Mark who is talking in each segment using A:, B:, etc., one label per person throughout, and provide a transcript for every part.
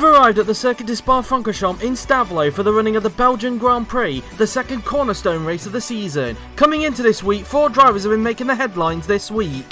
A: We've arrived at the Circuit de Spa-Francorchamps in Stavelot for the running of the Belgian Grand Prix, the second cornerstone race of the season. Coming into this week, 4 drivers have been making the headlines this week.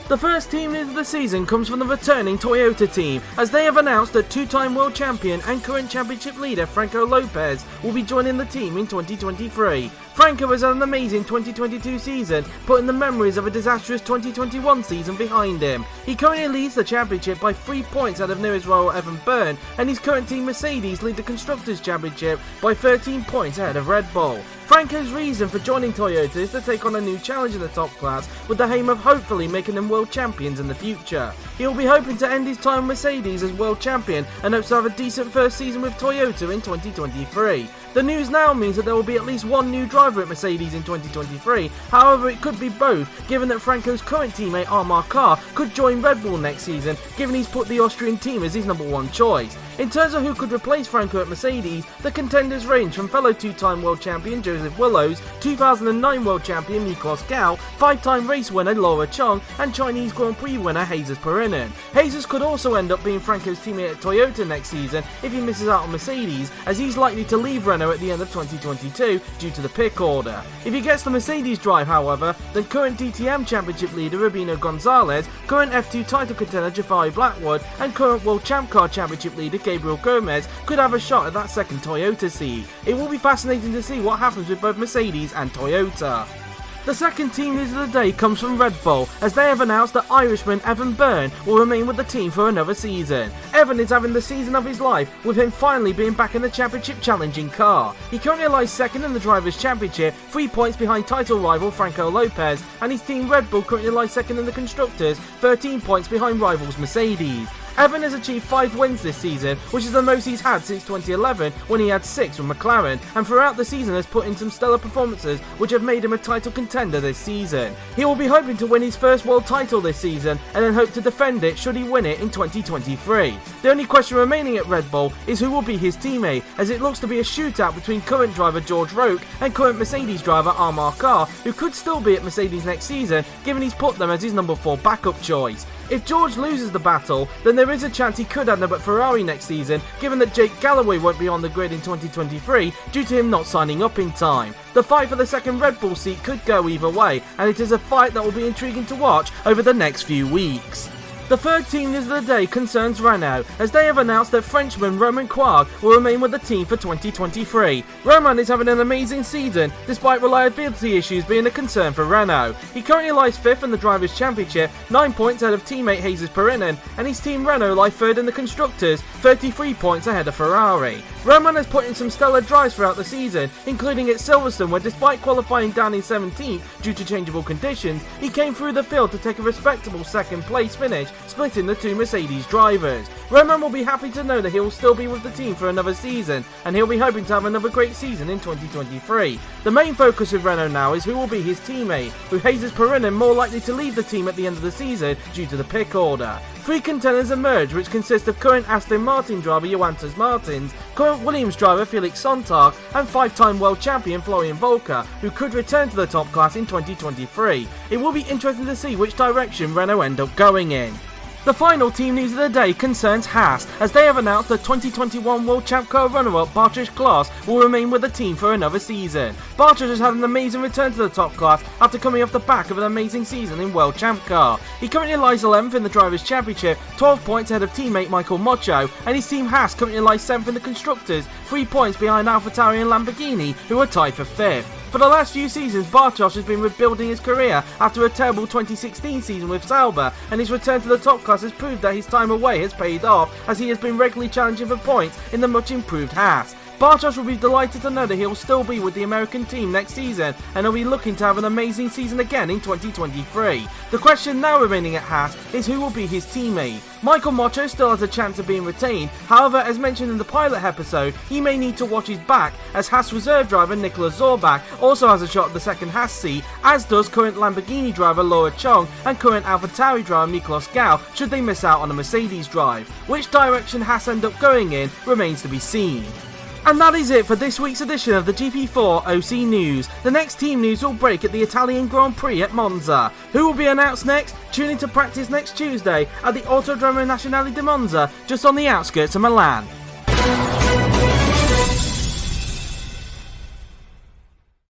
A: The first team news of the season comes from the returning Toyota team, as they have announced that 2-time world champion and current championship leader Franco Lopez will be joining the team in 2023. Franco has had an amazing 2022 season, putting the memories of a disastrous 2021 season behind him. He currently leads the championship by 3 points out of nearest rival Evan Byrne, and his current team Mercedes lead the Constructors' Championship by 13 points ahead of Red Bull. Franco's reason for joining Toyota is to take on a new challenge in the top class, with the aim of hopefully making them world champions in the future. He will be hoping to end his time with Mercedes as world champion and hopes to have a decent first season with Toyota in 2023. The news now means that there will be at least one new driver at Mercedes in 2023, however it could be both, given that Franco's current teammate Amar Kar could join Red Bull next season, given he's put the Austrian team as his number 1 choice. In terms of who could replace Franco at Mercedes, the contenders range from fellow 2-time world champion Joseph Willows, 2009 world champion Miklos Gau, 5-time race winner Laura Chong, and Chinese Grand Prix winner Jesus Perinen. Jesus could also end up being Franco's teammate at Toyota next season if he misses out on Mercedes, as he's likely to leave Renault at the end of 2022 due to the pick order. If he gets the Mercedes drive, however, then current DTM Championship leader Rubino Gonzalez, current F2 title contender Jafari Blackwood, and current World Champ Car Championship leader Gabriel Gomez could have a shot at that second Toyota seat. It will be fascinating to see what happens with both Mercedes and Toyota. The second team news of the day comes from Red Bull, as they have announced that Irishman Evan Byrne will remain with the team for another season. Evan is having the season of his life, with him finally being back in the championship challenging car. He currently lies second in the Drivers' Championship, 3 points behind title rival Franco Lopez, and his team Red Bull currently lies second in the Constructors, 13 points behind rivals Mercedes. Evan has achieved 5 wins this season, which is the most he's had since 2011 when he had 6 with McLaren, and throughout the season has put in some stellar performances which have made him a title contender this season. He will be hoping to win his first world title this season and then hope to defend it should he win it in 2023. The only question remaining at Red Bull is who will be his teammate, as it looks to be a shootout between current driver George Roque and current Mercedes driver Amar Kar, who could still be at Mercedes next season given he's put them as his number 4 backup choice. If George loses the battle, then there is a chance he could end up at Ferrari next season, given that Jake Galloway won't be on the grid in 2023 due to him not signing up in time. The fight for the second Red Bull seat could go either way, and it is a fight that will be intriguing to watch over the next few weeks. The third team news of the day concerns Renault, as they have announced that Frenchman Romain Quarg will remain with the team for 2023. Romain is having an amazing season, despite reliability issues being a concern for Renault. He currently lies 5th in the Drivers' Championship, 9 points ahead of teammate Jesus Perinen, and his team Renault lie 3rd in the Constructors, 33 points ahead of Ferrari. Romain has put in some stellar drives throughout the season, including at Silverstone, where despite qualifying down in 17th due to changeable conditions, he came through the field to take a respectable 2nd place finish, splitting the 2 Mercedes drivers. Romain will be happy to know that he will still be with the team for another season, and he'll be hoping to have another great season in 2023. The main focus of Renault now is who will be his teammate, with Jesus Perinen more likely to leave the team at the end of the season due to the pick order. 3 contenders emerge, which consist of current Aston Martin driver Johannes Martins, current Williams driver Felix Sontag, and 5-time world champion Florian Volker, who could return to the top class in 2023. It will be interesting to see which direction Renault end up going in. The final team news of the day concerns Haas, as they have announced that 2021 World Champ Car runner-up Bartosz Klas will remain with the team for another season. Bartosz has had an amazing return to the top class after coming off the back of an amazing season in World Champ Car. He currently lies 11th in the Drivers' Championship, 12 points ahead of teammate Michael Mocho, and his team Haas currently lies 7th in the Constructors, 3 points behind AlphaTauri and Lamborghini, who are tied for 5th. For the last few seasons, Bartosz has been rebuilding his career after a terrible 2016 season with Sauber, and his return to the top class has proved that his time away has paid off, as he has been regularly challenging for points in the much improved Haas. Bartosz will be delighted to know that he will still be with the American team next season, and he'll be looking to have an amazing season again in 2023. The question now remaining at Haas is who will be his teammate. Michael Mocho still has a chance of being retained, however, as mentioned in the pilot episode, he may need to watch his back, as Haas reserve driver Nicolas Zorbach also has a shot at the second Haas seat, as does current Lamborghini driver Laura Chong and current AlphaTauri driver Miklos Gau, should they miss out on a Mercedes drive. Which direction Haas end up going in remains to be seen. And that is it for this week's edition of the GP4OC News. The next team news will break at the Italian Grand Prix at Monza. Who will be announced next? Tune in to practice next Tuesday at the Autodromo Nazionale di Monza, just on the outskirts of Milan. you.